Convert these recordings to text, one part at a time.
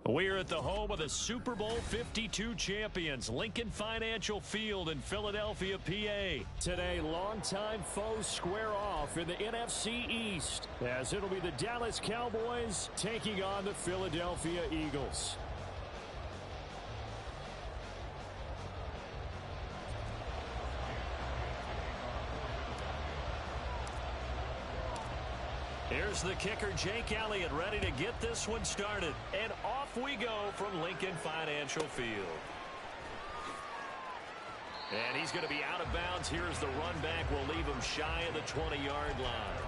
We're at the home of the Super Bowl 52 champions, Lincoln Financial Field in Philadelphia, PA. Today, longtime foes square off in the NFC East, as it'll be the Dallas Cowboys taking on the Philadelphia Eagles. Here's the kicker, Jake Elliott, ready to get this one started. And off we go from Lincoln Financial Field. And he's going to be out of bounds. Here's the run back. We'll leave him shy of the 20-yard line.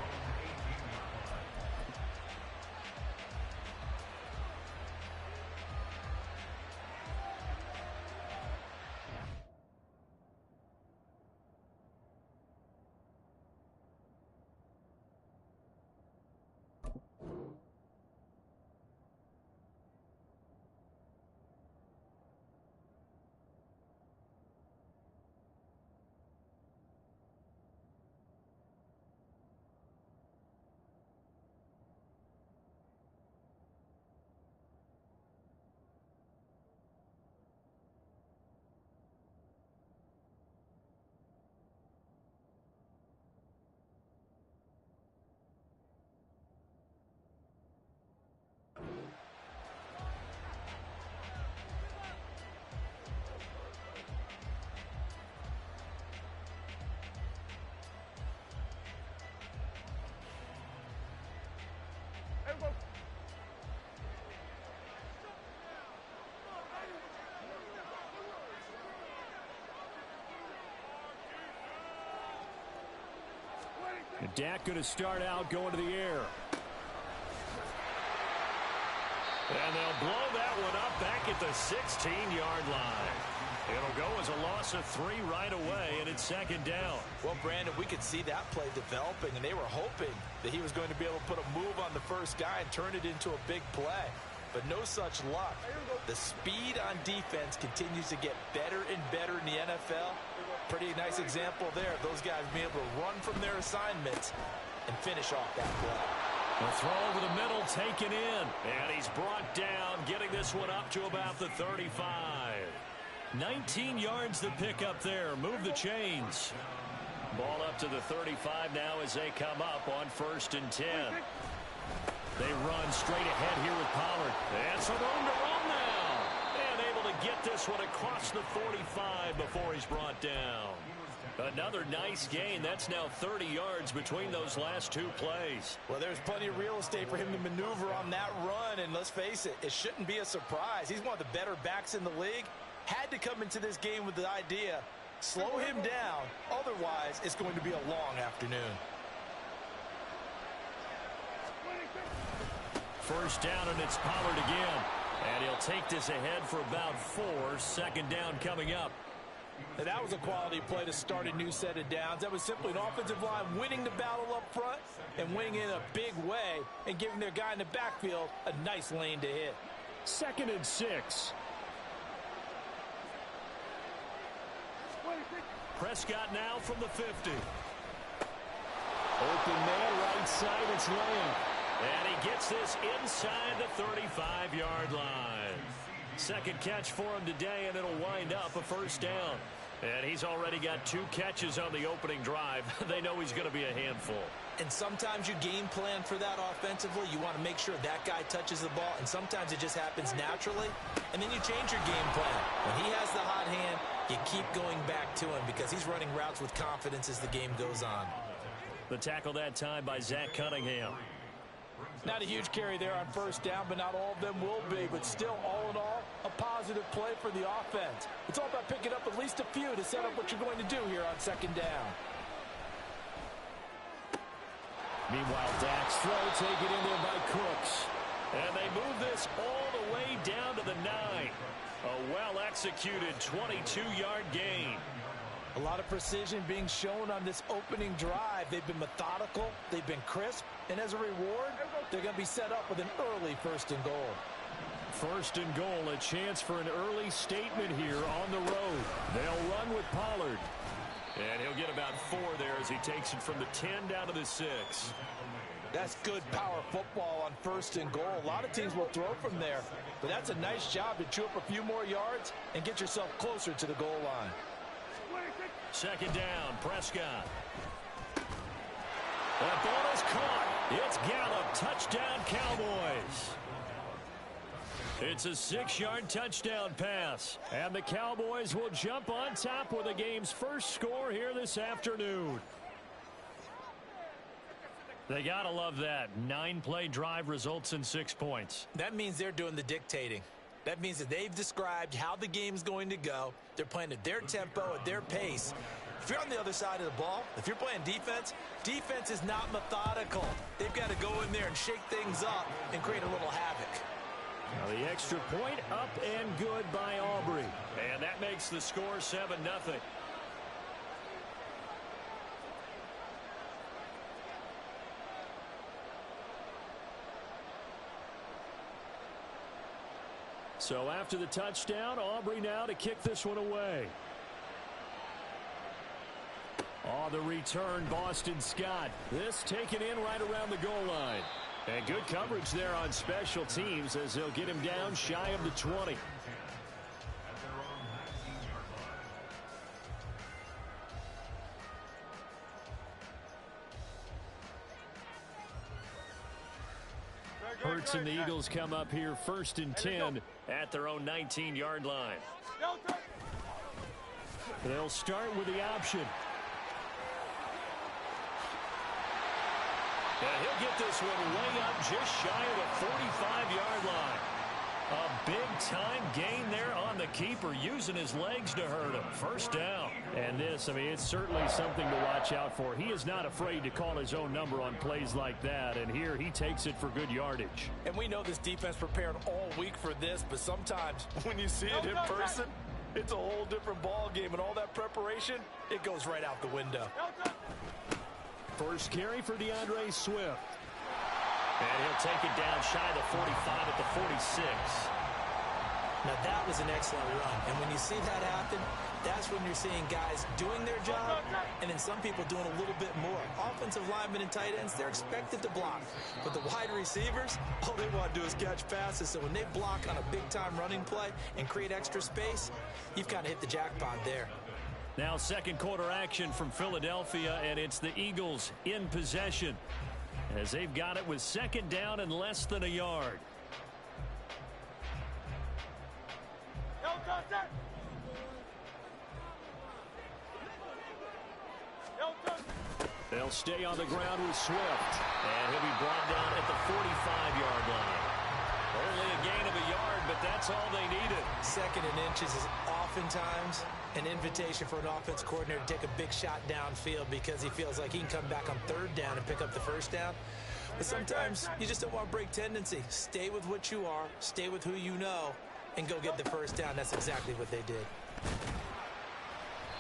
And Dak going to start out going to the air. And they'll blow that one up back at the 16-yard line. It'll go as a loss of 3 right away, and it's second down. Well, Brandon, we could see that play developing, and they were hoping that he was going to be able to put a move on the first guy and turn it into a big play. But no such luck. The speed on defense continues to get better and better in the NFL. Pretty nice example there of those guys being able to run from their assignments and finish off that play. The throw over the middle, taken in. And he's brought down, getting this one up to about the 35. 19 yards to pick up there. Move the chains. Ball up to the 35 now as they come up on 1st and 10. They run straight ahead here with Pollard. And some room to run now. And able to get this one across the 45 before he's brought down. Another nice gain. That's now 30 yards between those last 2 plays. Well, there's plenty of real estate for him to maneuver on that run. And let's face it, it shouldn't be a surprise. He's one of the better backs in the league. Had to come into this game with the idea, slow him down. Otherwise, it's going to be a long afternoon. First down, and it's Pollard again. And he'll take this ahead for about 4. Second down coming up. And that was a quality play to start a new set of downs. That was simply an offensive line winning the battle up front and winning in a big way and giving their guy in the backfield a nice lane to hit. 2nd and 6. Prescott now from the 50. Open man, right side, it's Lamb. And he gets this inside the 35-yard line. Second catch for him today, and it'll wind up a first down. And he's already got 2 catches on the opening drive. They know he's going to be a handful. And sometimes you game plan for that offensively. You want to make sure that guy touches the ball, and sometimes it just happens naturally. And then you change your game plan. When he has the hot hand, you keep going back to him because he's running routes with confidence as the game goes on. The tackle that time by Zach Cunningham. Not a huge carry there on first down, but not all of them will be. But still, all in all, a positive play for the offense. It's all about picking up at least a few to set up what you're going to do here on second down. Meanwhile, Dak's throw taken in there by Cooks. And they move this all the way down to the 9. A well-executed 22-yard gain. A lot of precision being shown on this opening drive. They've been methodical, they've been crisp, and as a reward, they're going to be set up with an early 1st and goal. 1st and goal, a chance for an early statement here on the road. They'll run with Pollard. And he'll get about 4 there as he takes it from the 10 down to the 6. That's good power football on 1st and goal. A lot of teams will throw from there, but that's a nice job to chew up a few more yards and get yourself closer to the goal line. 2nd down, Prescott. That ball is caught. It's Gallup. Touchdown, Cowboys. It's a 6-yard touchdown pass. And the Cowboys will jump on top with the game's first score here this afternoon. They gotta love that. 9-play drive results in 6 points. That means they're doing the dictating. That means that they've described how the game's going to go. They're playing at their tempo, at their pace. If you're on the other side of the ball, if you're playing defense, defense is not methodical. They've got to go in there and shake things up and create a little havoc. Now the extra point up and good by Aubrey. And that makes the score 7-0. So after the touchdown, Aubrey now to kick this one away. On the return, Boston Scott. This taken in right around the goal line. And good coverage there on special teams as they'll get him down shy of the 20. Hurts and the Eagles come up here 1st and 10 at their own 19-yard line. They'll start with the option. And he'll get this one way up just shy of the 45-yard line. A big-time gain there on the keeper, using his legs to hurt him. 1st down. And this, I mean, it's certainly something to watch out for. He is not afraid to call his own number on plays like that. And here he takes it for good yardage. And we know this defense prepared all week for this, but sometimes when you see it in person, it's a whole different ball game. And all that preparation, it goes right out the window. First carry for DeAndre Swift. And he'll take it down shy of the 45 at the 46. Now that was an excellent run. And when you see that happen, that's when you're seeing guys doing their job and then some people doing a little bit more. Offensive linemen and tight ends, they're expected to block. But the wide receivers, all they want to do is catch passes. So when they block on a big-time running play and create extra space, you've kind of hit the jackpot there. Now 2nd quarter action from Philadelphia, and it's the Eagles in possession as they've got it with 2nd down and less than a yard. They'll stay on the ground with Swift, and he'll be brought down at the 45-yard line. Only a gain of a yard, but that's all they needed. 2nd and inches is oftentimes an invitation for an offense coordinator to take a big shot downfield because he feels like he can come back on 3rd down and pick up the 1st down. But sometimes you just don't want to break tendency. Stay with what you are, stay with who you know, and go get the 1st down. That's exactly what they did.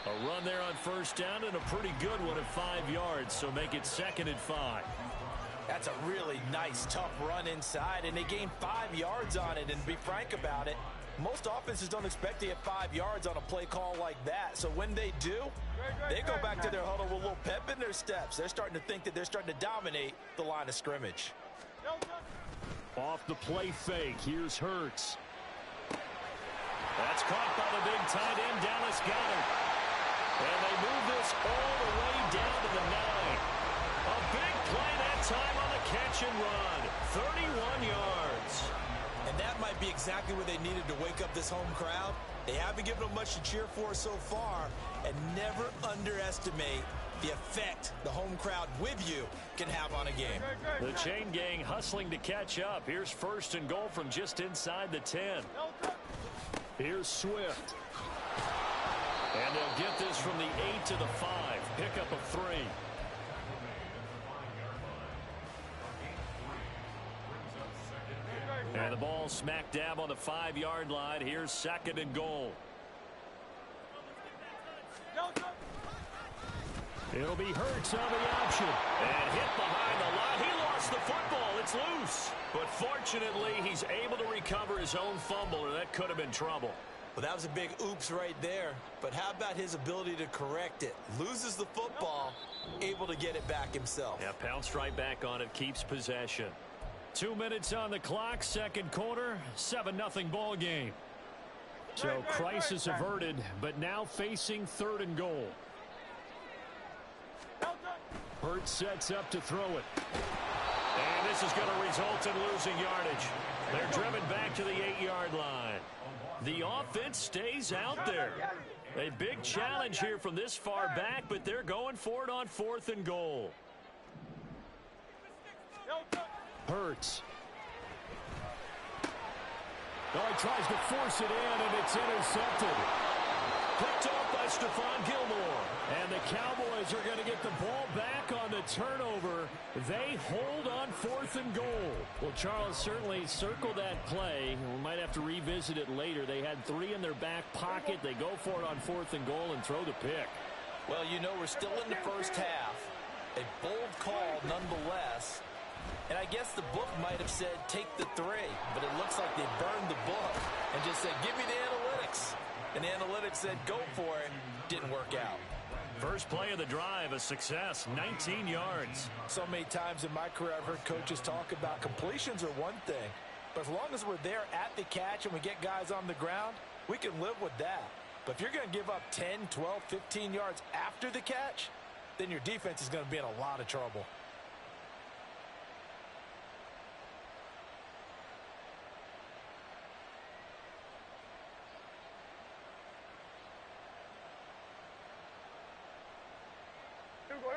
A run there on 1st down and a pretty good one at 5 yards, so make it 2nd and 5. That's a really nice, tough run inside, and they gained 5 yards on it. And to be frank about it, most offenses don't expect to get 5 yards on a play call like that. So when they do, they go back to their huddle with a little pep in their steps. They're starting to think that they're starting to dominate the line of scrimmage. Off the play fake, here's Hurts. That's caught by the big tight end, Dallas Goedert. And they move this all the way down to the 9. A big play that time on the catch and run. 31 yards. And that might be exactly what they needed to wake up this home crowd. They haven't given them much to cheer for so far. And never underestimate the effect the home crowd with you can have on a game. The chain gang hustling to catch up. Here's 1st and goal from just inside the 10. Here's Swift. And they'll get this from the 8 to the 5. Pickup of 3. And the ball smack dab on the 5-yard line. Here's 2nd and goal. It'll be Hurts on the option. And hit behind the line. He lost the football. It's loose. But fortunately, he's able to recover his own fumble, or that could have been trouble. Well, that was a big oops right there. But how about his ability to correct it? Loses the football, able to get it back himself. Yeah, pounced right back on it, keeps possession. 2 minutes on the clock, second quarter, 7-0 ball game. So crisis averted, but now facing 3rd and goal. Hurts sets up to throw it. And this is going to result in losing yardage. They're driven back to the 8-yard line. The offense stays out there. A big challenge here from this far back, but they're going for it on 4th and goal. Hurts. Oh, he tries to force it in, and it's intercepted. Picked off by Stephon Gilmore. And the Cowboys are going to get the ball back on the turnover. They hold on 4th and goal. Well, Charles, certainly circle that play. We might have to revisit it later. They had 3 in their back pocket. They go for it on 4th and goal and throw the pick. Well, you know, we're still in the first half. A bold call nonetheless. And I guess the book might have said take the 3, but it looks like they burned the book and just said give me the analytics. And the analytics said go for it. Didn't work out. First play of the drive, a success, 19 yards. So many times in my career I've heard coaches talk about completions are one thing, but as long as we're there at the catch and we get guys on the ground, we can live with that. But if you're going to give up 10, 12, 15 yards after the catch, then your defense is going to be in a lot of trouble.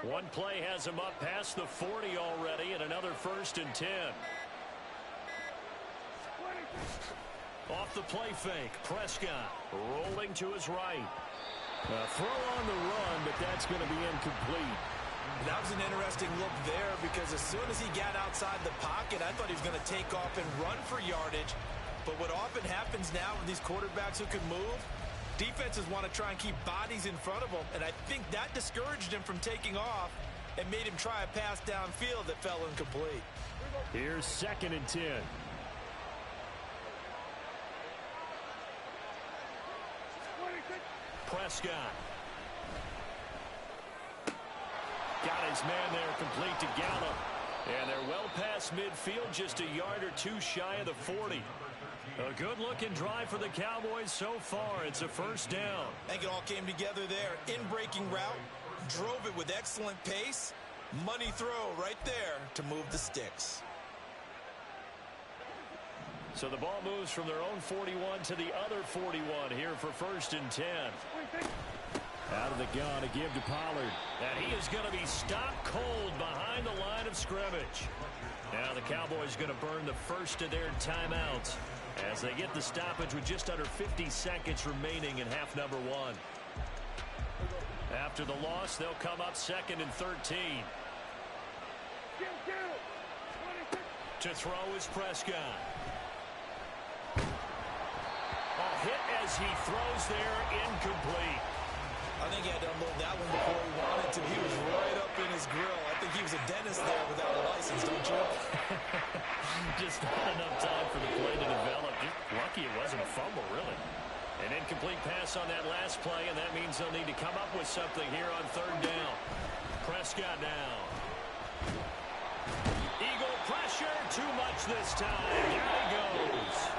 One play has him up past the 40 already, and another 1st and 10. Off the play fake, Prescott rolling to his right. Throw on the run, but that's going to be incomplete. That was an interesting look there because as soon as he got outside the pocket, I thought he was going to take off and run for yardage. But what often happens now with these quarterbacks who can move, defenses want to try and keep bodies in front of them, and I think that discouraged him from taking off and made him try a pass downfield that fell incomplete. Here's 2nd and 10. Prescott. Got his man there, complete to Gallup. And they're well past midfield, just a yard or 2 shy of the 40. A good-looking drive for the Cowboys so far. It's a 1st down. I think it all came together there. In-breaking route, drove it with excellent pace. Money throw right there to move the sticks. So the ball moves from their own 41 to the other 41 here for 1st and 10. Out of the gun to give to Pollard. And he is going to be stopped cold behind the line of scrimmage. Now the Cowboys going to burn the first of their timeouts as they get the stoppage with just under 50 seconds remaining in half number 1. After the loss, they'll come up 2nd and 13. To throw is Prescott. A hit as he throws there, incomplete. I think he had to unload that one before he wanted to. He was right up in his grill. I think he was a dentist there without a license, don't you? Just not enough time for the play to develop. Just lucky it wasn't a fumble, really. An incomplete pass on that last play, and that means they'll need to come up with something here on 3rd down. Prescott now. Eagle pressure, too much this time. Down he goes.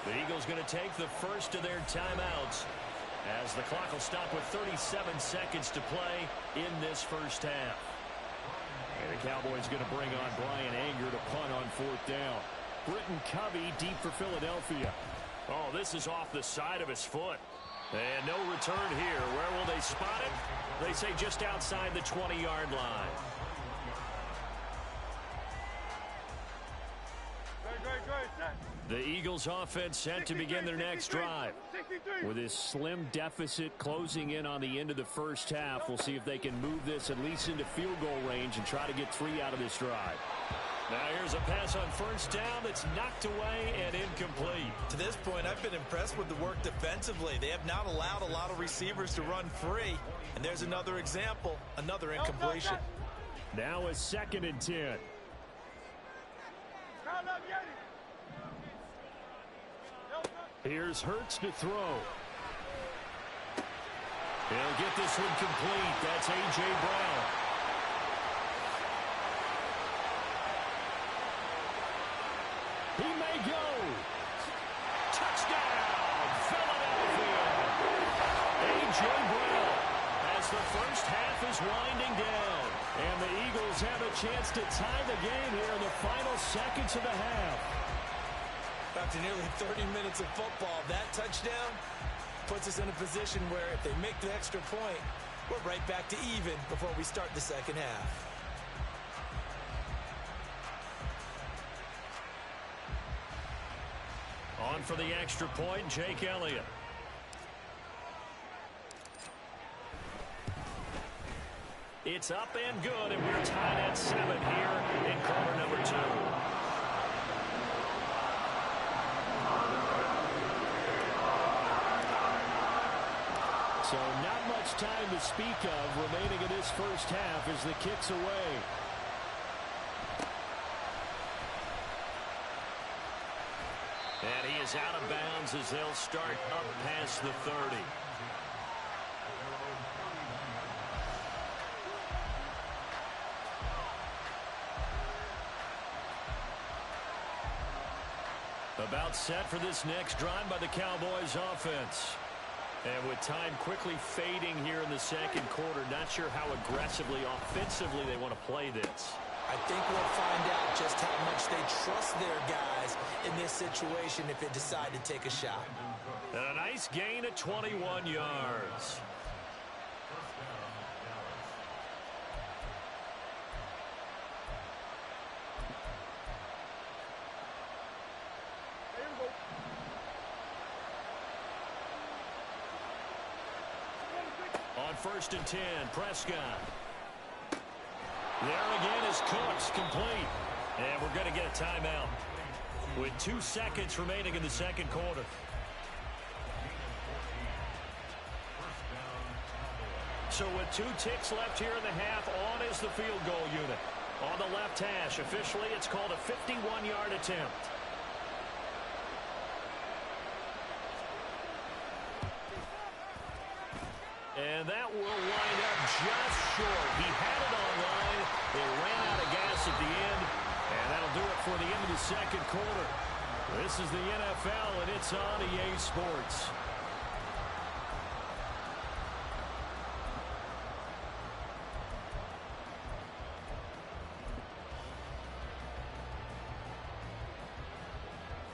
The Eagles going to take the first of their timeouts as the clock will stop with 37 seconds to play in this first half. And the Cowboys going to bring on Brian Anger to punt on 4th down. Britton Covey deep for Philadelphia. Oh, this is off the side of his foot. And no return here. Where will they spot it? They say just outside the 20-yard line. The Eagles offense set to begin their next drive. With this slim deficit closing in on the end of the first half, we'll see if they can move this at least into field goal range and try to get 3 out of this drive. Now here's a pass on 1st down that's knocked away and incomplete. To this point, I've been impressed with the work defensively. They have not allowed a lot of receivers to run free. And there's another example, another incompletion. Now a 2nd and 10. Here's Hurts to throw. He'll get this one complete. That's A.J. Brown. He may go. Touchdown, Philadelphia. A.J. Brown as the first half is winding down. And the Eagles have a chance to tie the game here in the final seconds of the half. After nearly 30 minutes of football, that touchdown puts us in a position where if they make the extra point, we're right back to even before we start the second half. On for the extra point, Jake Elliott. It's up and good, and we're tied at 7 here in quarter number 2. So not much time to speak of remaining in this first half as the kick's away. And he is out of bounds as they'll start up past the 30. About set for this next drive by the Cowboys offense. And with time quickly fading here in the second quarter, not sure how aggressively, offensively they want to play this. I think we'll find out just how much they trust their guys in this situation if they decide to take a shot. And a nice gain of 21 yards. On 1st and 10, Prescott. There again is Cooks, complete. And we're going to get a timeout with 2 seconds remaining in the second quarter. So with 2 ticks left here in the half, on is the field goal unit. On the left hash, officially it's called a 51-yard attempt. And that will wind up just short. He had it online. They ran out of gas at the end. And that'll do it for the end of the second quarter. This is the NFL, and it's on EA Sports.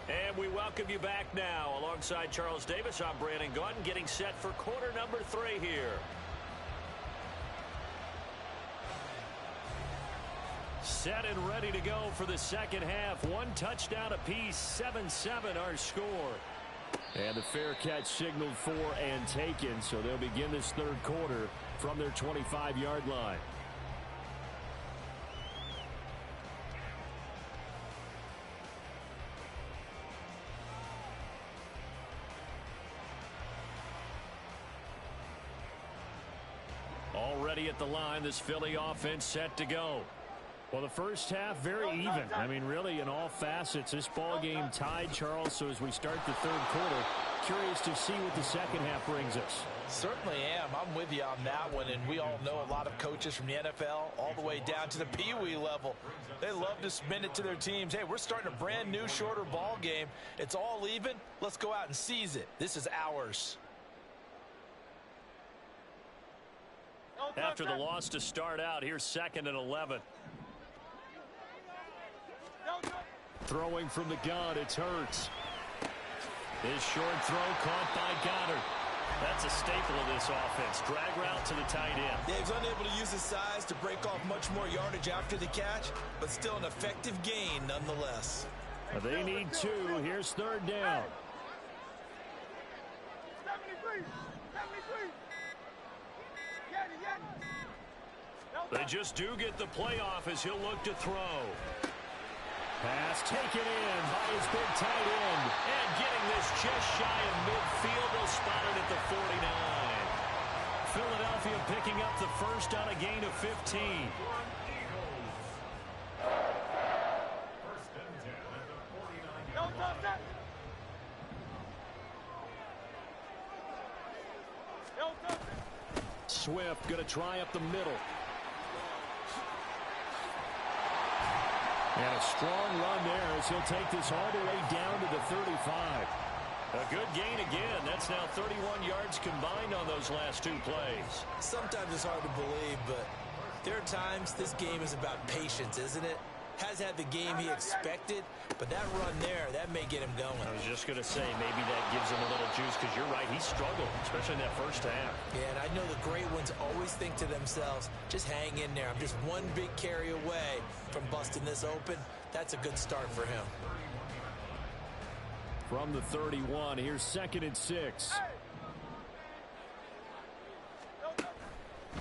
And we welcome you back now. Alongside Charles Davis, I'm Brandon Gaudin, getting set for quarter number 3 here. Set and ready to go for the second half. 1 touchdown apiece, 7-7 our score. And the fair catch signaled for and taken, so they'll begin this third quarter from their 25-yard line. Already at the line, this Philly offense set to go. Well, the first half, very even. I mean, really, in all facets, this ball game tied, Charles. So as we start the third quarter, curious to see what the second half brings us. Certainly am. I'm with you on that one. And we all know a lot of coaches from the NFL all the way down to the Pee-wee level. They love to spin it to their teams. Hey, we're starting a brand new, shorter ball game. It's all even. Let's go out and seize it. This is ours. After the loss to start out, here's 2nd and 11. Throwing from the gun, it's Hurts. His short throw caught by Goddard. That's a staple of this offense. Drag route to the tight end. Yeah, he's unable to use his size to break off much more yardage after the catch, but still an effective gain nonetheless. They need 2. Here's 3rd down. 73. They just do get the playoff as he'll look to throw. Pass taken in by his big tight end. And getting this just shy of midfield. They'll spot it at the 49. Philadelphia picking up the first on a gain of 15. Swift going to try up the middle. And a strong run there as he'll take this all the way down to the 35. A good gain again. That's now 31 yards combined on those last two plays. Sometimes it's hard to believe, but there are times this game is about patience, isn't it? Has had the game he expected, but that run there, that may get him going. I was just going to say, maybe that gives him a little juice, because you're right, he struggled, especially in that first half. Yeah, and I know the great ones always think to themselves, just hang in there. I'm just one big carry away from busting this open. That's a good start for him. From the 31, here's 2nd and 6.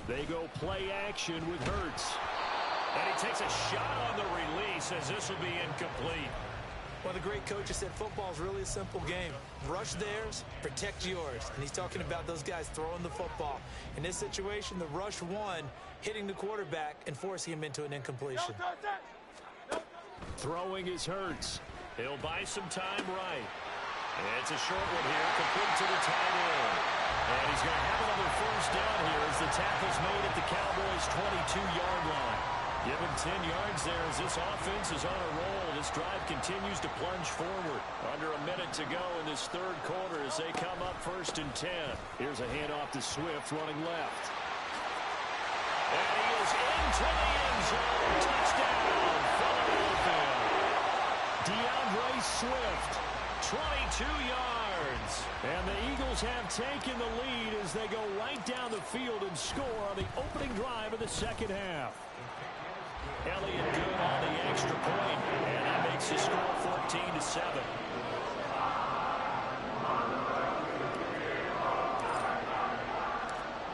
They go play action with Hurts. And he takes a shot on the release as this will be incomplete. Well, the great coaches said football is really a simple game. Rush theirs, protect yours. And he's talking about those guys throwing the football. In this situation, the rush won, hitting the quarterback and forcing him into an incompletion. Throwing is Hurts. He'll buy some time right. And it's a short one here, complete to the tight end. And he's going to have another first down here as the tackle's made at the Cowboys' 22-yard line. Give him 10 yards there as this offense is on a roll. This drive continues to plunge forward. Under a minute to go in this third quarter as they come up 1st and 10. Here's a handoff to Swift running left. And he is into the end zone. Touchdown, Philadelphia. DeAndre Swift, 22 yards. And the Eagles have taken the lead as they go right down the field and score on the opening drive of the second half. Elliott good on the extra point, and that makes the score 14-7.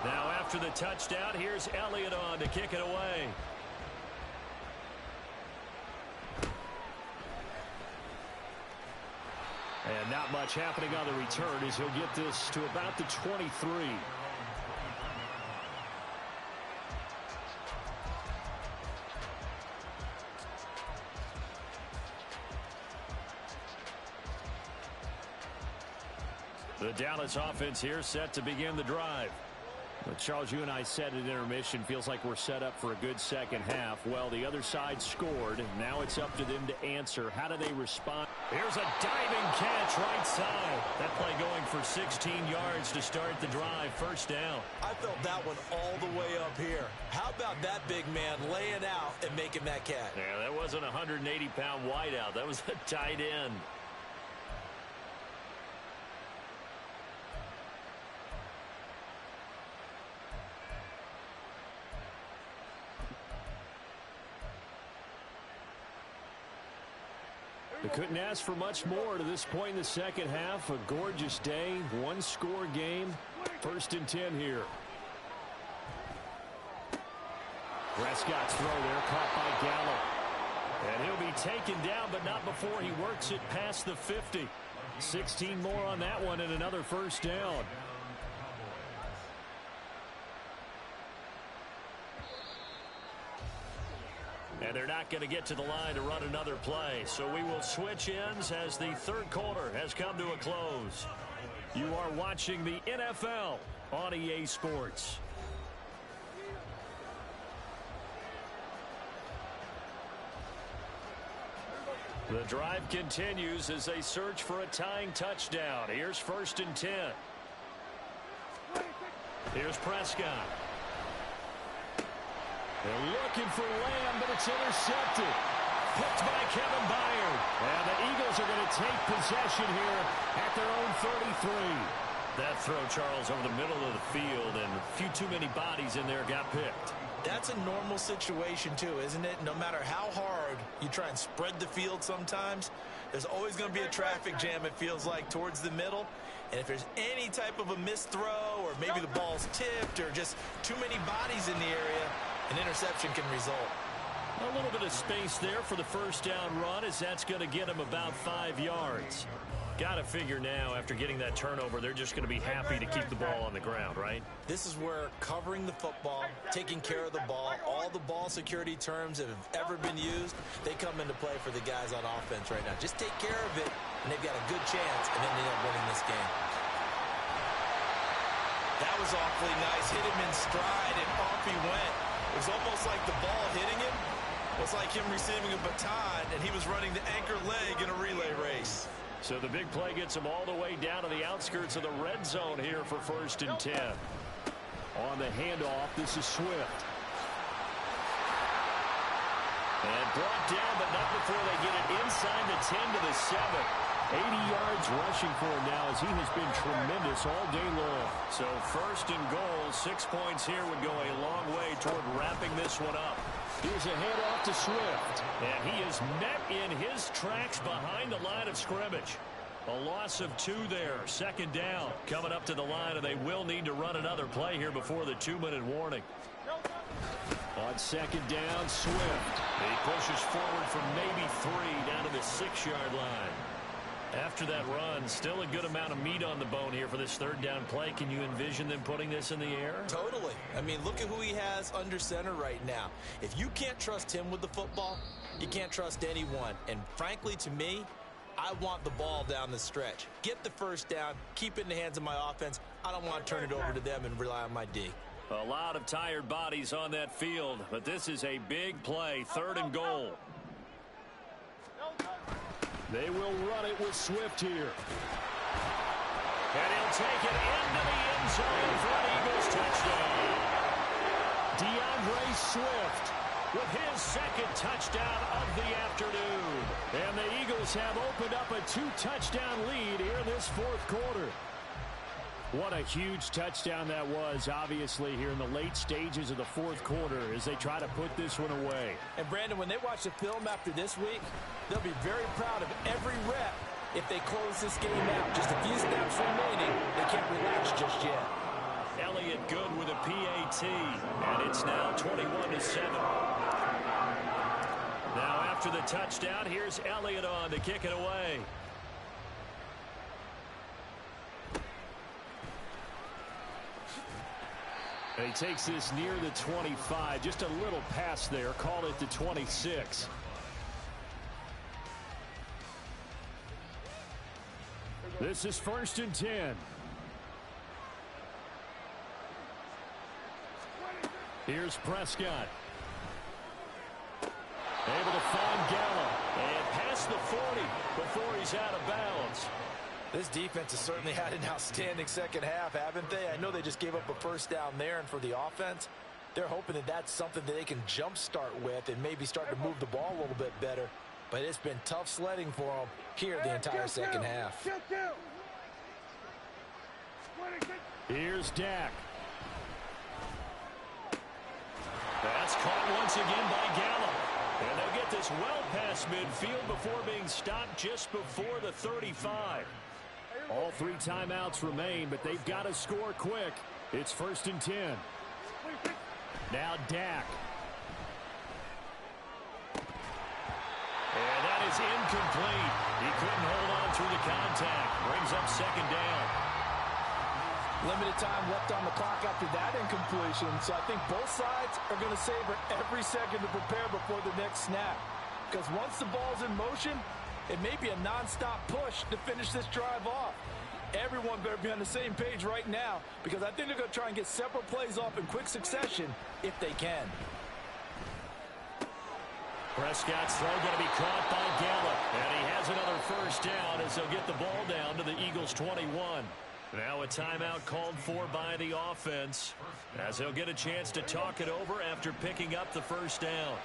Now after the touchdown, here's Elliott on to kick it away. And not much happening on the return as he'll get this to about the 23. The Dallas offense here set to begin the drive. But Charles, you and I said at intermission, feels like we're set up for a good second half. Well, the other side scored. Now it's up to them to answer. How do they respond? Here's a diving catch right side. That play going for 16 yards to start the drive. First down. I felt that one all the way up here. How about that big man laying out and making that catch? Yeah, that wasn't a 180-pound wideout. That was a tight end. They couldn't ask for much more to this point in the second half. A gorgeous day, one-score game. 1st and 10 here. Prescott's throw there, caught by Gallup. And he'll be taken down, but not before he works it past the 50. 16 more on that one and another first down. And they're not going to get to the line to run another play. So we will switch ends as the third quarter has come to a close. You are watching the NFL on EA Sports. The drive continues as they search for a tying touchdown. Here's 1st and 10. Here's Prescott. They're looking for Lamb, but it's intercepted. Picked by Kevin Byard. And the Eagles are going to take possession here at their own 33. That throw, Charles, over the middle of the field, and a few too many bodies in there got picked. That's a normal situation, too, isn't it? No matter how hard you try and spread the field sometimes, there's always going to be a traffic jam, it feels like, towards the middle. And if there's any type of a missed throw, or maybe the ball's tipped, or just too many bodies in the area, an interception can result. A little bit of space there for the first down run, as that's going to get him about 5 yards. Got to figure now, after getting that turnover, they're just going to be happy to keep the ball on the ground, right? This is where covering the football, taking care of the ball, all the ball security terms that have ever been used, they come into play for the guys on offense right now. Just take care of it, and they've got a good chance, and then they end up winning this game. That was awfully nice. Hit him in stride, and off he went. It was almost like the ball hitting him was like him receiving a baton, and he was running the anchor leg in a relay race. So the big play gets him all the way down to the outskirts of the red zone here for 1st and 10. On the handoff, this is Swift. And brought down, but not before they get it inside the 10 to the 7. 80 yards rushing for him now as he has been tremendous all day long. So 1st and goal, 6 points here would go a long way toward wrapping this one up. Here's a handoff to Swift. And he is met in his tracks behind the line of scrimmage. A loss of 2 there. 2nd down. Coming up to the line, and they will need to run another play here before the 2-minute warning. On 2nd down, Swift. He pushes forward for maybe 3 down to the 6-yard line. After that run, still a good amount of meat on the bone here for this 3rd down play. Can you envision them putting this in the air? Totally. I mean, look at who he has under center right now. If you can't trust him with the football, you can't trust anyone. And frankly, to me, I want the ball down the stretch. Get the 1st down, keep it in the hands of my offense. I don't want to turn it over to them and rely on my D. A lot of tired bodies on that field, but this is a big play. 3rd and goal. They will run it with Swift here. And he'll take it into the end zone for an Eagles touchdown. DeAndre Swift with his 2nd touchdown of the afternoon. And the Eagles have opened up a 2-touchdown lead here in this 4th quarter. What a huge touchdown that was, obviously, here in the late stages of the 4th quarter as they try to put this one away. And, Brandon, when they watch the film after this week, they'll be very proud of every rep if they close this game out. Just a few snaps remaining. They can't relax just yet. Elliott good with a PAT, and it's now 21-7. Now, after the touchdown, here's Elliott on to kick it away. And he takes this near the 25. Just a little pass there. Call it the 26. This is 1st and 10. Here's Prescott. Able to find Gallup. And past the 40 before he's out of bounds. This defense has certainly had an outstanding 2nd half, haven't they? I know they just gave up a 1st down there, and for the offense, they're hoping that that's something that they can jumpstart with and maybe start to move the ball a little bit better. But it's been tough sledding for them here the entire 2nd half. Here's Dak. That's caught once again by Gallup. And they'll get this well past midfield before being stopped just before the 35. All 3 timeouts remain, but they've got to score quick. It's 1st and 10. Now Dak. And that is incomplete. He couldn't hold on through the contact. Brings up 2nd down. Limited time left on the clock after that incompletion, so I think both sides are going to savor every second to prepare before the next snap. Because once the ball's in motion, it may be a non-stop push to finish this drive off. Everyone better be on the same page right now, because I think they're going to try and get several plays off in quick succession if they can. Prescott's throw going to be caught by Gallup, and he has another 1st down as they'll get the ball down to the Eagles' 21. Now a timeout called for by the offense as they'll get a chance to talk it over after picking up the 1st down.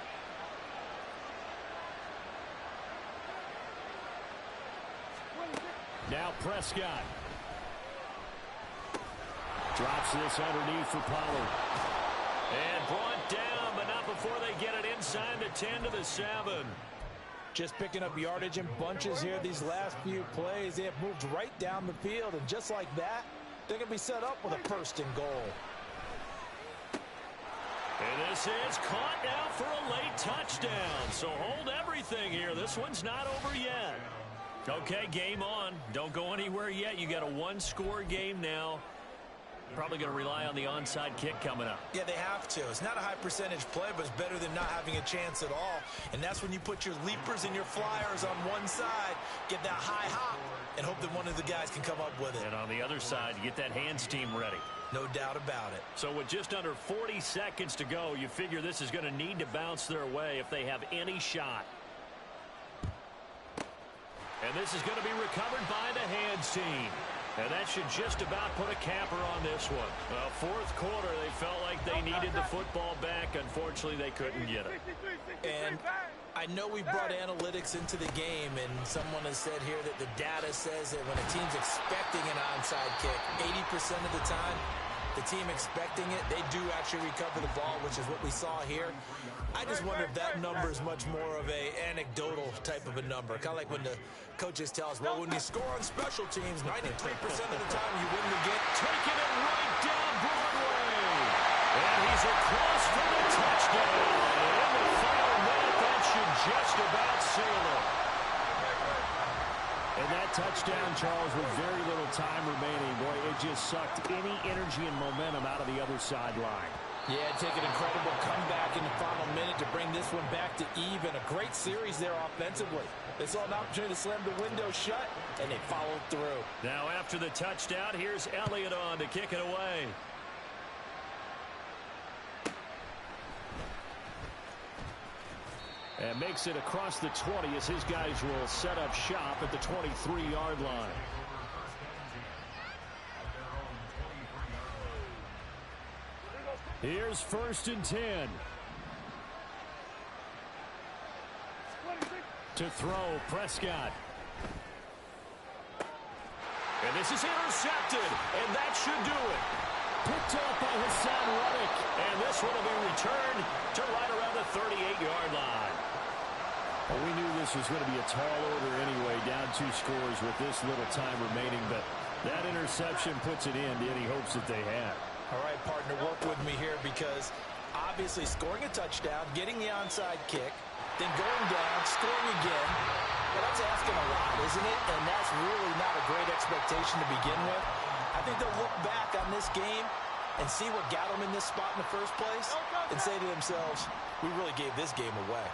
Now Prescott. Drops this underneath for Pollard. And brought down, but not before they get it inside the 10 to the 7. Just picking up yardage in bunches here these last few plays. They have moved right down the field, and just like that, they're going to be set up with a 1st and goal. And this is caught now for a late touchdown. So hold everything here. This one's not over yet. Okay, game on. Don't go anywhere yet. You got a 1-score game now. Probably going to rely on the onside kick coming up. Yeah, they have to. It's not a high percentage play, but it's better than not having a chance at all. And that's when you put your leapers and your flyers on one side, get that high hop, and hope that one of the guys can come up with it. And on the other side, you get that hands team ready. No doubt about it. So with just under 40 seconds to go, you figure this is going to need to bounce their way if they have any shot. And this is going to be recovered by the hands team. And that should just about put a capper on this one. Fourth quarter, they felt like they needed the football back. Unfortunately, they couldn't get it. And I know we brought analytics into the game, and someone has said here that the data says that when a team's expecting an onside kick, 80% of the time, the team expecting it, they do actually recover the ball, which is what we saw here. I just wonder if that number is much more of a anecdotal type of a number. Kind of like when the coaches tell us, well, when you score on special teams, 93% of the time you win the game. Taking it right down Broadway. And he's across for the touchdown. And in the final minute, that should just about seal it. And that touchdown, Charles, with very little time remaining, boy, it just sucked any energy and momentum out of the other sideline. Yeah, take an incredible comeback in the final minute to bring this one back to even. A great series there offensively. They saw an opportunity to slam the window shut, and they followed through. Now after the touchdown, here's Elliott on to kick it away. And makes it across the 20 as his guys will set up shop at the 23-yard line. Here's 1st and 10. To throw, Prescott. And this is intercepted, and that should do it. Picked up by Hassan Reddick, and this one will be returned to right around the 38-yard line. Well, we knew this was going to be a tall order anyway, down 2 scores with this little time remaining, but that interception puts it in to any hopes that they had. All right, partner, work with me here because obviously scoring a touchdown, getting the onside kick, then going down, scoring again. Well, that's asking a lot, isn't it? And that's really not a great expectation to begin with. I think they'll look back on this game and see what got them in this spot in the first place and say to themselves, we really gave this game away.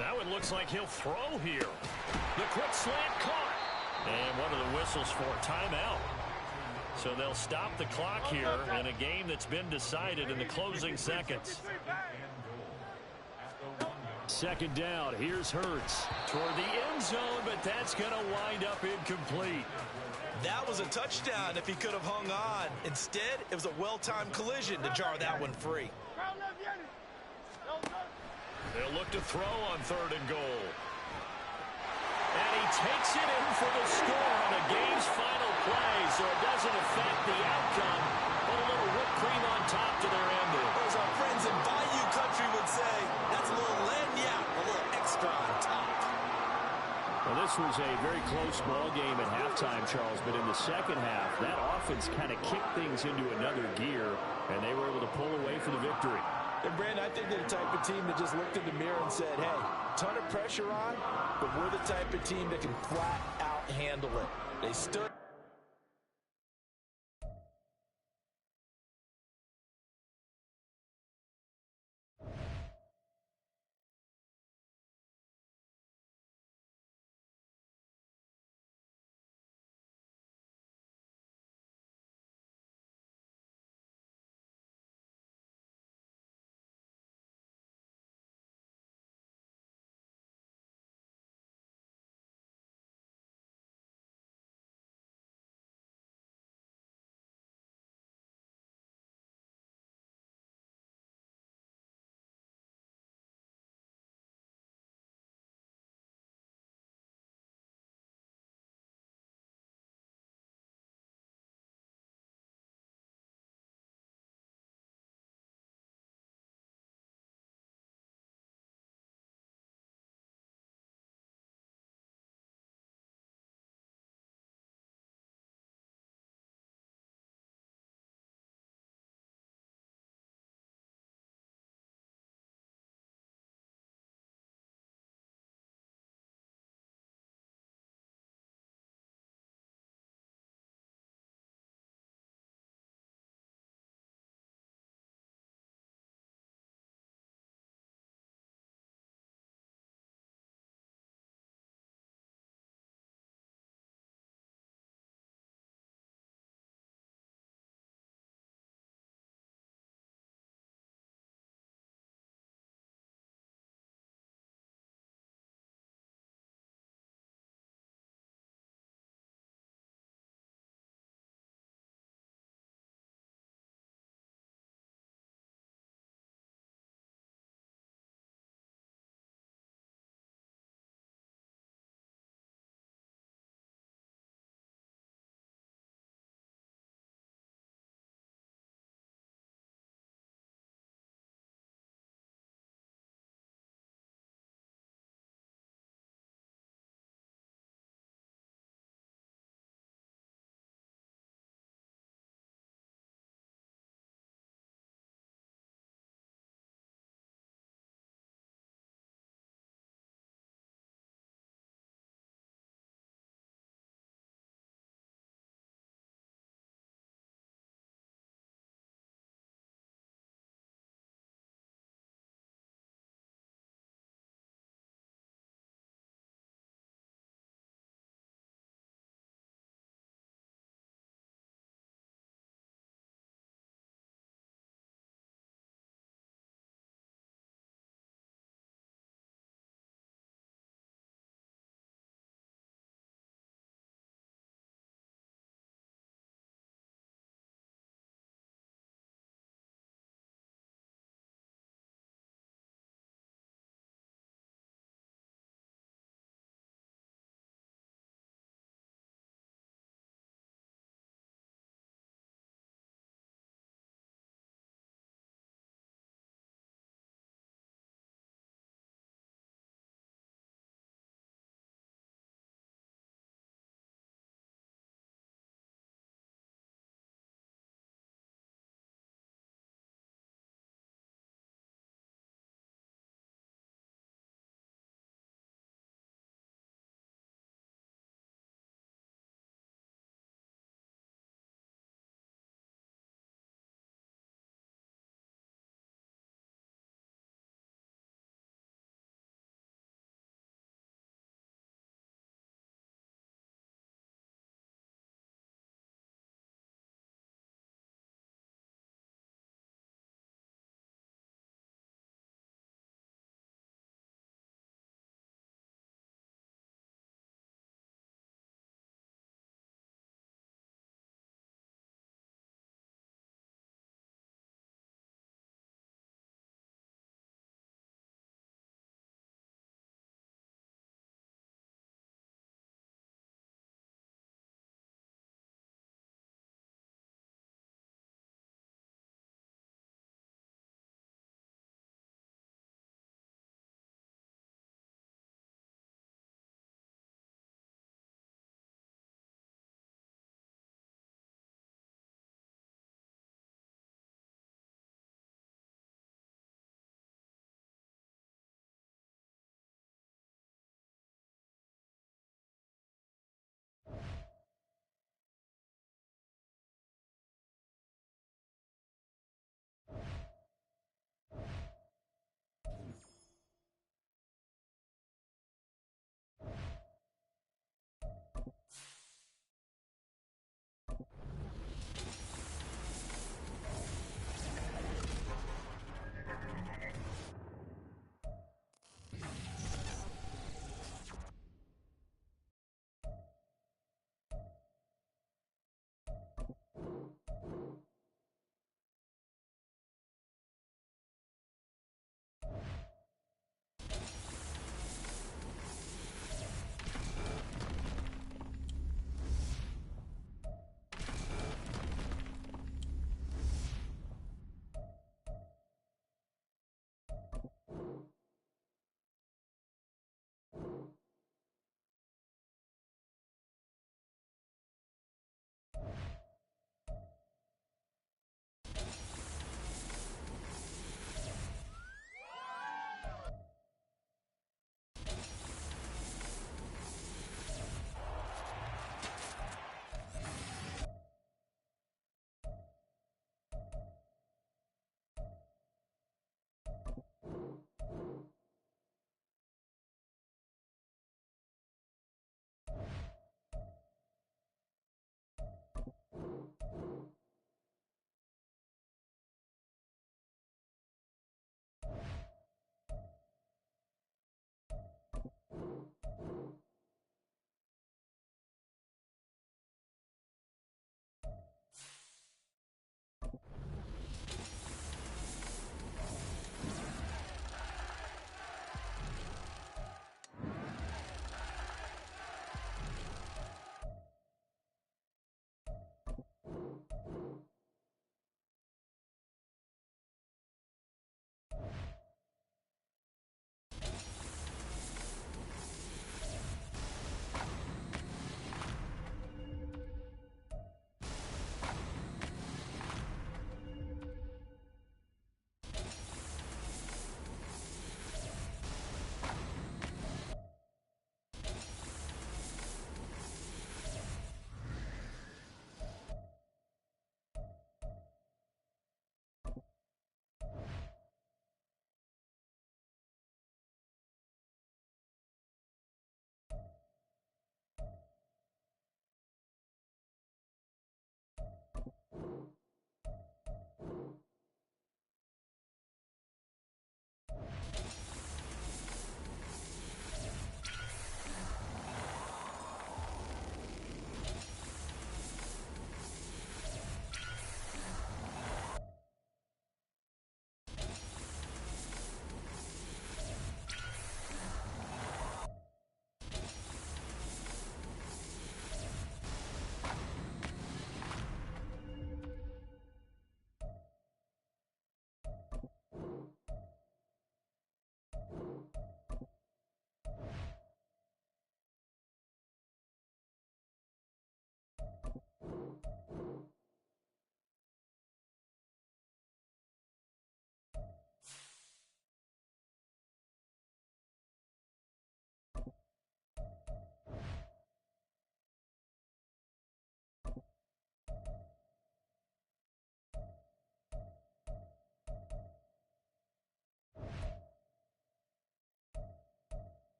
Now it looks like he'll throw here. The quick slant caught. And one of the whistles for timeout. So they'll stop the clock here in a game that's been decided in the closing seconds. 2nd down. Here's Hurts toward the end zone, but that's going to wind up incomplete. That was a touchdown if he could have hung on. Instead, it was a well-timed collision to jar that one free. They'll look to throw on 3rd and goal. And he takes it in for the score on the game's final play, so it doesn't affect the outcome, but a little whipped cream on top to their ending. Or as our friends in Bayou Country would say, that's a little lagniappe, a little extra on top. Well, this was a very close ball game at halftime, Charles, but in the second half, that offense kind of kicked things into another gear, and they were able to pull away for the victory. And Brandon, I think they're the type of team that just looked in the mirror and said, hey, ton of pressure on, but we're the type of team that can flat out handle it. They stood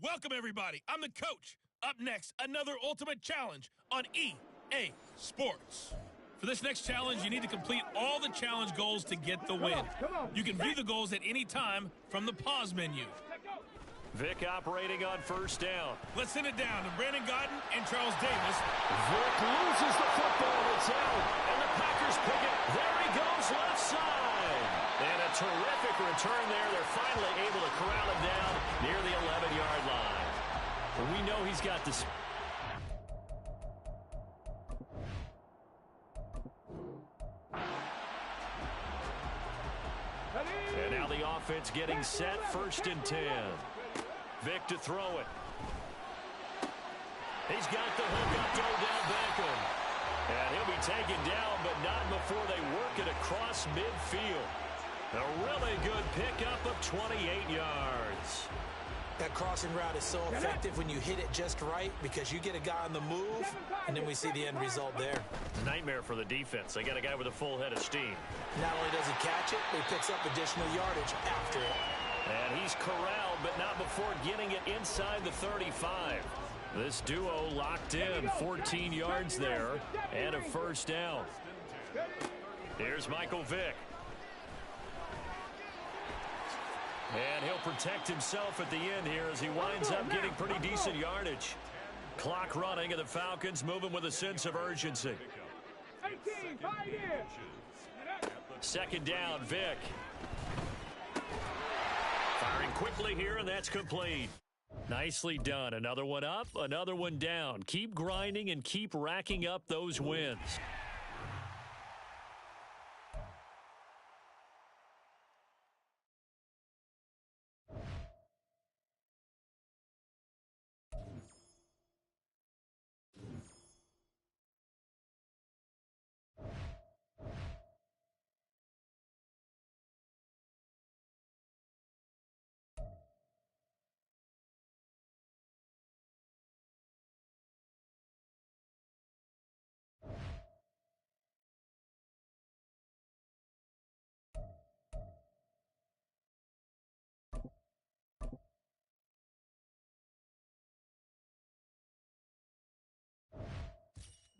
Welcome, everybody. I'm the coach. Up next, another ultimate challenge on EA Sports. For this next challenge, you need to complete all the challenge goals to get the win. You can view the goals at any time from the pause menu. Vic operating on first down. Let's send it down to Brandon Godden and Charles Davis. Vic loses the football. It's out. And the Packers pick it. There he goes, left side. And a terrific return there. They're finally able to corral him down near the 11-yard line. But we know he's got this. And now the offense getting set, 1st and 10. Vic to throw it. He's got the hook up to Odell Beckham. And he'll be taken down, but not before they work it across midfield. A really good pickup of 28 yards. That crossing route is so effective when you hit it just right because you get a guy on the move, and then we see the end result there. Nightmare for the defense. They got a guy with a full head of steam. Not only does he catch it, but he picks up additional yardage after it. And he's corralled, but not before getting it inside the 35. This duo locked in, 14 yards there, and a 1st down. Here's Michael Vick. And he'll protect himself at the end here as he winds up getting pretty decent yardage. Clock running, and the Falcons moving with a sense of urgency. 2nd down, Vick. Firing quickly here, and that's complete. Nicely done. Another one up, another one down. Keep grinding and keep racking up those wins.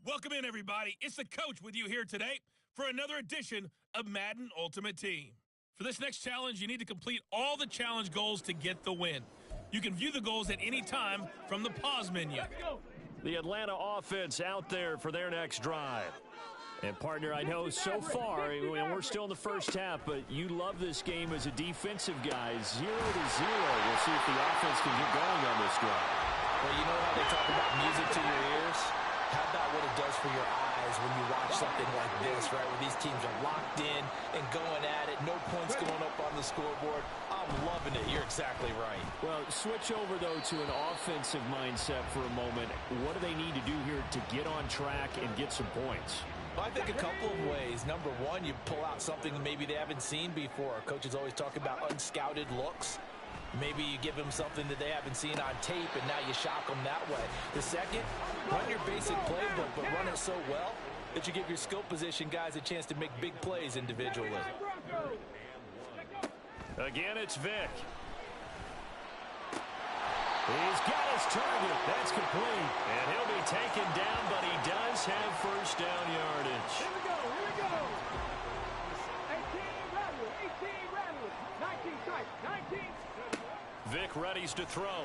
Welcome in, everybody. It's the coach with you here today for another edition of Madden Ultimate Team. For this next challenge, you need to complete all the challenge goals to get the win. You can view the goals at any time from the pause menu. The Atlanta offense out there for their next drive. And, partner, I know so far, we're still in the first half, but you love this game as a defensive guy. 0-0. We'll see if the offense can get going on this drive. Well, you know how they talk about music to your ears? How about what it does for your eyes when you watch something like this, right, where these teams are locked in and going at it, no points going up on the scoreboard. I'm loving it. You're exactly right. Well, switch over, though, to an offensive mindset for a moment. What do they need to do here to get on track and get some points? Well, I think a couple of ways. Number one, you pull out something that maybe they haven't seen before. Coaches always talk about unscouted looks. Maybe you give them something that they haven't seen on tape, and now you shock them that way. The second, run your basic playbook, but run it so well that you give your skill position guys a chance to make big plays individually. Again, it's Vick. He's got his target. That's complete. And he'll be taken down, but he does have 1st down yardage. Here we go. 18 rattle, 19 strike, 19. Vick readies to throw.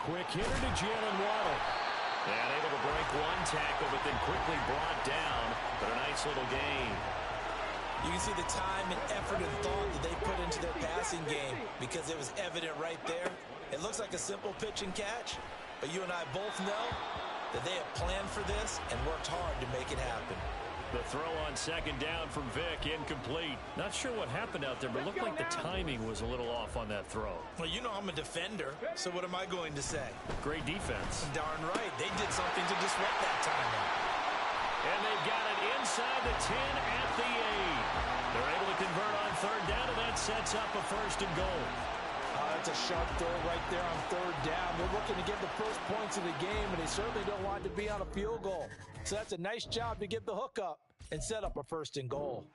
Quick hitter to Jalen Waddle. And able to break one tackle, but then quickly brought down. But a nice little gain. You can see the time and effort and thought that they put into their passing game because it was evident right there. It looks like a simple pitch and catch, but you and I both know that they have planned for this and worked hard to make it happen. The throw on 2nd down from Vick, incomplete. Not sure what happened out there, but it looked like the timing was a little off on that throw. Well, you know I'm a defender, so what am I going to say? Great defense. Darn right. They did something to disrupt that timing. And they've got it inside the 10 at the 8. They're able to convert on 3rd down, and that sets up a 1st and goal. That's a sharp throw right there on 3rd down. They're looking to get the first points of the game, and they certainly don't want to be on a field goal. So that's a nice job to get the hook up and set up a 1st and goal.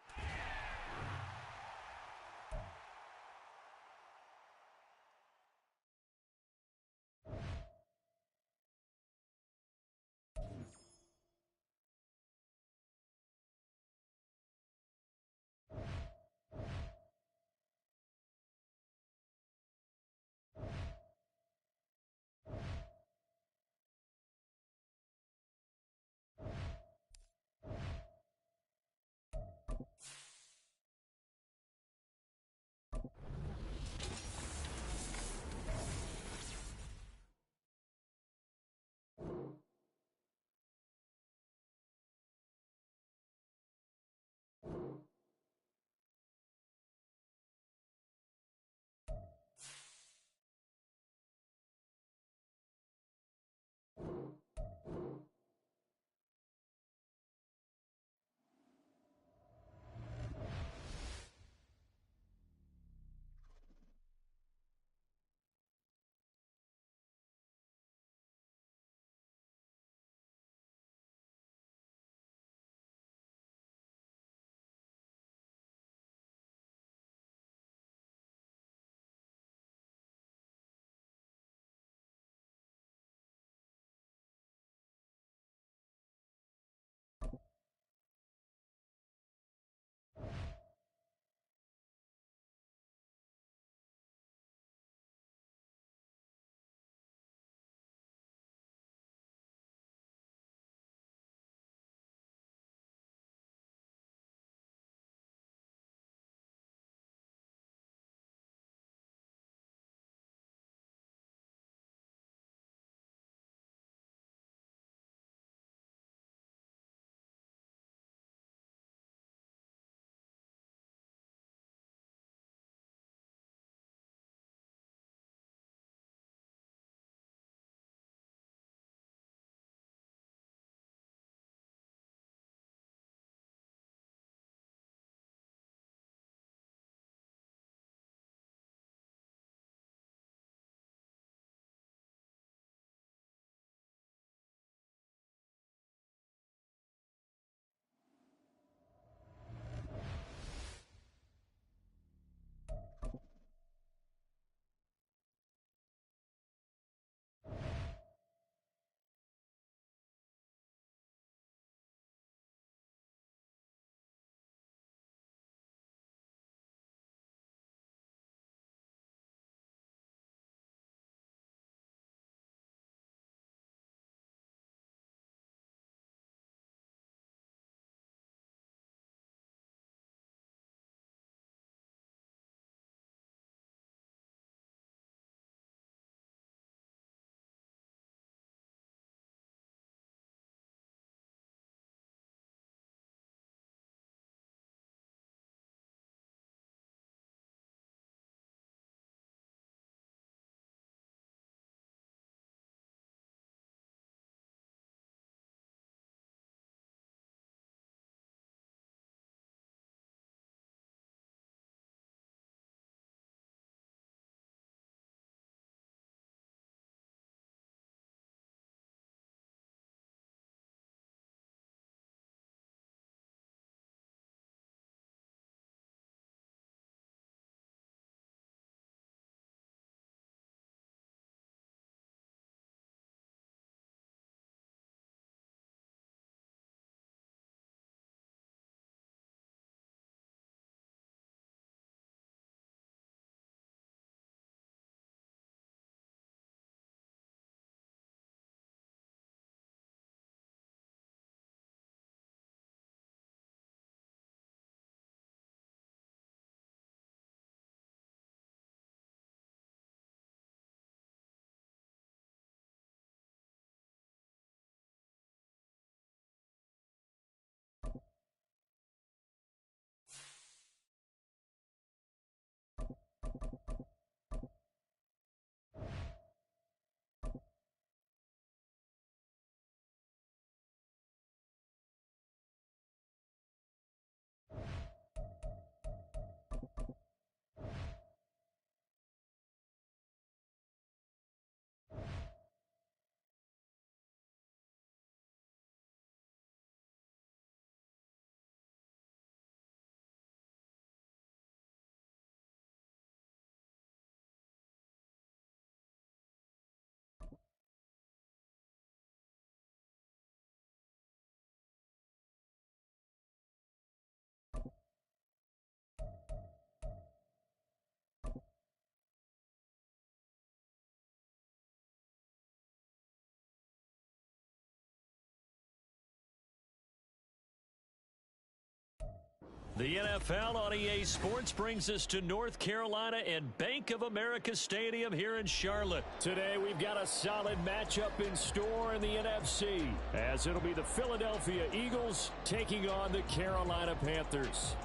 The NFL on EA Sports brings us to North Carolina and Bank of America Stadium here in Charlotte. Today we've got a solid matchup in store in the NFC, as it'll be the Philadelphia Eagles taking on the Carolina Panthers.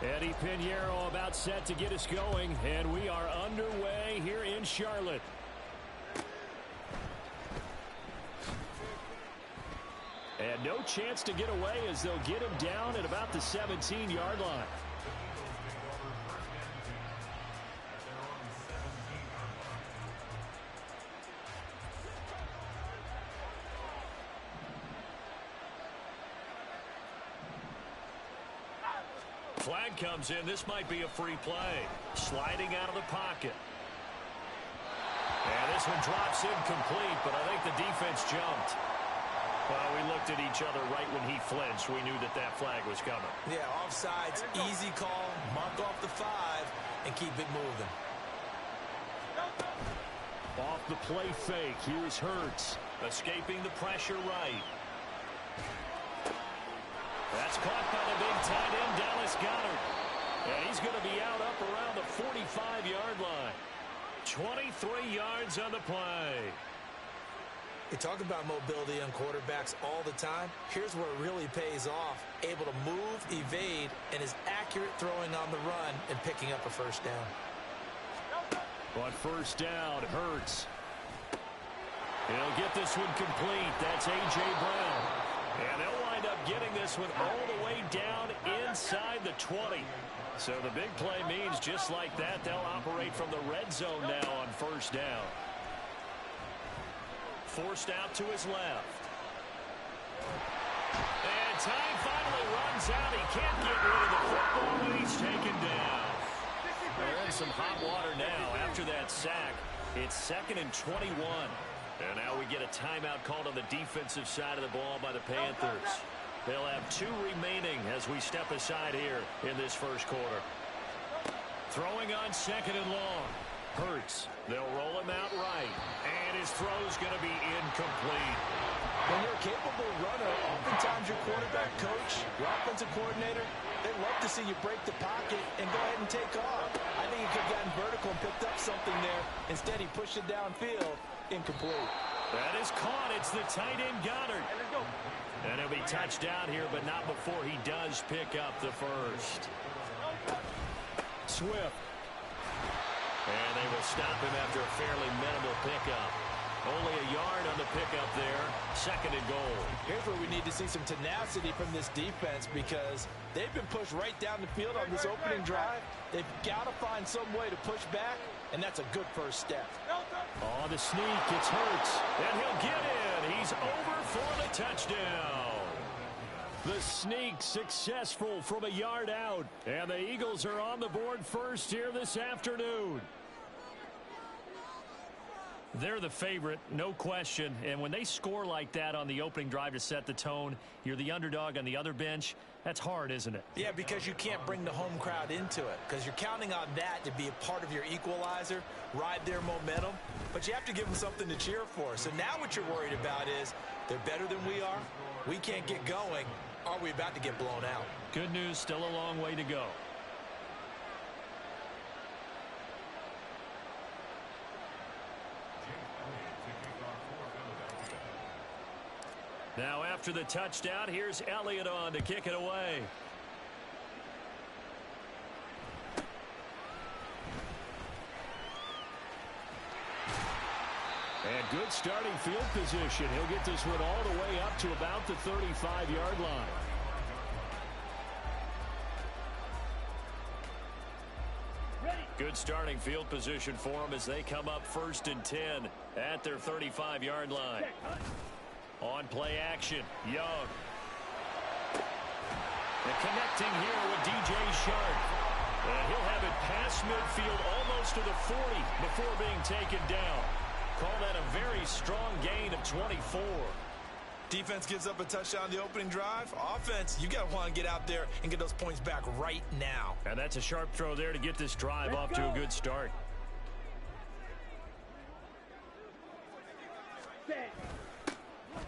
Eddie Pinheiro about set to get us going, and we are underway here in Charlotte. And no chance to get away as they'll get him down at about the 17-yard line. Flag comes in. This might be a free play. Sliding out of the pocket. And this one drops incomplete, but I think the defense jumped. Well, we looked at each other right when he flinched. We knew that that flag was coming. Yeah, offsides, easy call. Mark off the 5 and keep it moving. Off the play fake. Here's Hurts. Escaping the pressure right. That's caught by the big tight end, Dallas Goedert. And he's going to be out up around the 45-yard line. 23 yards on the play. We talk about mobility on quarterbacks all the time. Here's where it really pays off. Able to move, evade, and is accurate throwing on the run and picking up a first down. On first down, Hurts. He'll get this one complete. That's A.J. Brown. And they'll wind up getting this one all the way down inside the 20. So the big play means just like that, they'll operate from the red zone now on first down. Forced out to his left. And time finally runs out. He can't get rid of the football, and he's taken down. They're in some hot water now after that sack. It's 2nd and 21. And now we get a timeout called on the defensive side of the ball by the Panthers. They'll have 2 remaining as we step aside here in this first quarter. Throwing on 2nd and long. Hurts. They'll roll him out right. And his throw's going to be incomplete. When you're a capable runner, oftentimes your quarterback coach, your offensive coordinator, they love to see you break the pocket and go ahead and take off. I think he could have gotten vertical and picked up something there. Instead, he pushed it downfield. Incomplete. That is caught. It's the tight end Goedert. And he'll be touched down here, but not before he does pick up the first. Swift. And they will stop him after a fairly minimal pickup. Only a yard on the pickup there. 2nd and goal. Here's where we need to see some tenacity from this defense because they've been pushed right down the field on this opening drive. They've got to find some way to push back, and that's a good first step. On the sneak, it's Hurts. And he'll get in. He's over for the touchdown. The sneak successful from a yard out. And the Eagles are on the board first here this afternoon. They're the favorite, no question. And when they score like that on the opening drive to set the tone, you're the underdog on the other bench. That's hard, isn't it? Yeah, because you can't bring the home crowd into it because you're counting on that to be a part of your equalizer, ride their momentum. But you have to give them something to cheer for. So now what you're worried about is they're better than we are. We can't get going. Are we about to get blown out? Good news, still a long way to go. Now after the touchdown, here's Elliott on to kick it away. And good starting field position. He'll get this one all the way up to about the 35-yard line. Good starting field position for them as they come up 1st and 10 at their 35-yard line. On play action, Young. And connecting here with D.J. Shark. And he'll have it past midfield almost to the 40 before being taken down. Call that a very strong gain of 24. Defense gives up a touchdown on the opening drive. Offense, you got to want to get out there and get those points back right now. And that's a sharp throw there to get this drive off to a good start.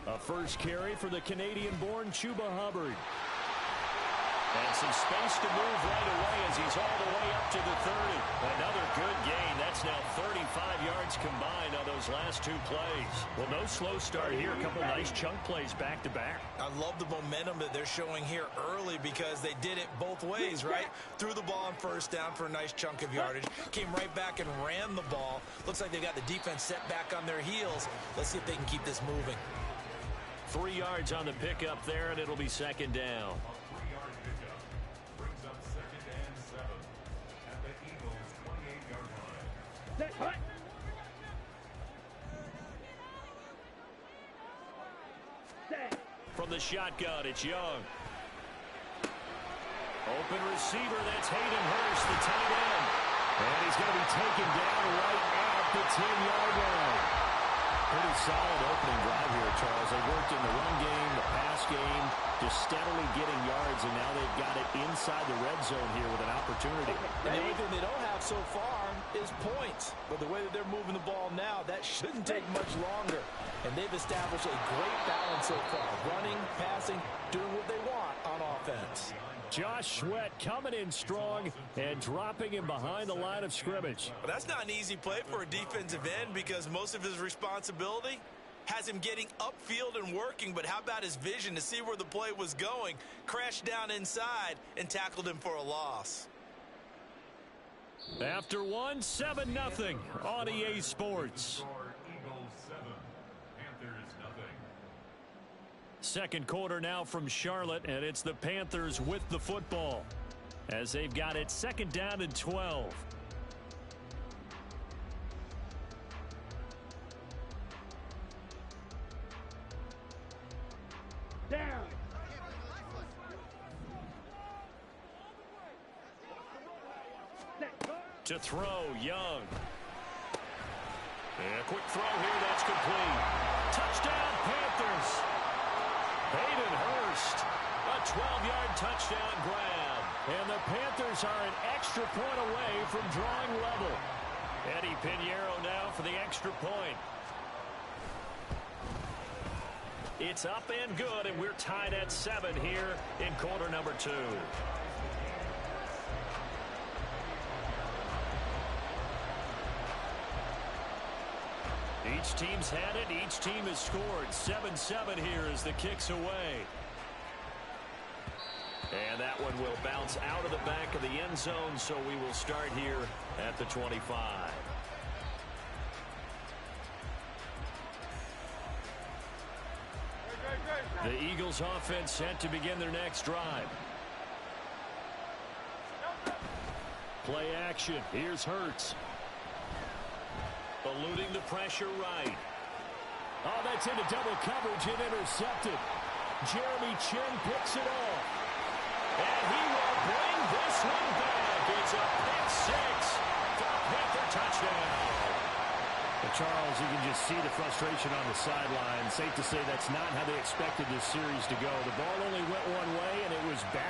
A first carry for the Canadian-born Chuba Hubbard. And some space to move right away as he's all the way up to the 30. Another good gain. That's now 35 yards combined on those last 2 plays. Well, no slow start here. A couple nice chunk plays back-to-back. I love the momentum that they're showing here early because they did it both ways, right? Threw the ball on first down for a nice chunk of yardage. Came right back and ran the ball. Looks like they got the defense set back on their heels. Let's see if they can keep this moving. 3 yards on the pickup there, and it'll be second down. From the shotgun, it's Young. Open receiver, that's Hayden Hurst, the tight end. And he's going to be taken down right at the 10-yard line. Pretty solid opening drive here, Charles. They worked in the run game, the pass game, just steadily getting yards, and now they've got it inside the red zone here with an opportunity. And the only thing they don't have so far is points. But the way that they're moving the ball now, that shouldn't take much longer. And they've established a great balance so far. Running, passing, doing what they want on offense. Josh Sweat coming in strong and dropping him behind the line of scrimmage. Well, that's not an easy play for a defensive end because most of his responsibility has him getting upfield and working, but how about his vision to see where the play was going, crashed down inside, and tackled him for a loss. After 1, 7-0 on EA Sports. Second quarter now from Charlotte, and it's the Panthers with the football as they've got it second down and 12. Down. To throw, Young. And a quick throw here, that's complete. Touchdown, Panthers. Hayden Hurst, a 12-yard touchdown grab. And the Panthers are an extra point away from drawing level. Eddie Pinheiro now for the extra point. It's up and good, and we're tied at 7 here in quarter number 2. Each team's had it. Each team has scored. 7-7 here as the kick's away. And that one will bounce out of the back of the end zone, so we will start here at the 25. The Eagles offense set to begin their next drive. Play action. Here's Hurts. Eluding the pressure right. Oh, that's into double coverage and intercepted. Jeremy Chin picks it off. And he will bring this one back. It's a pick six for a Panther touchdown. Well, Charles, you can just see the frustration on the sideline. Safe to say that's not how they expected this series to go. The ball only went one way, and it was back.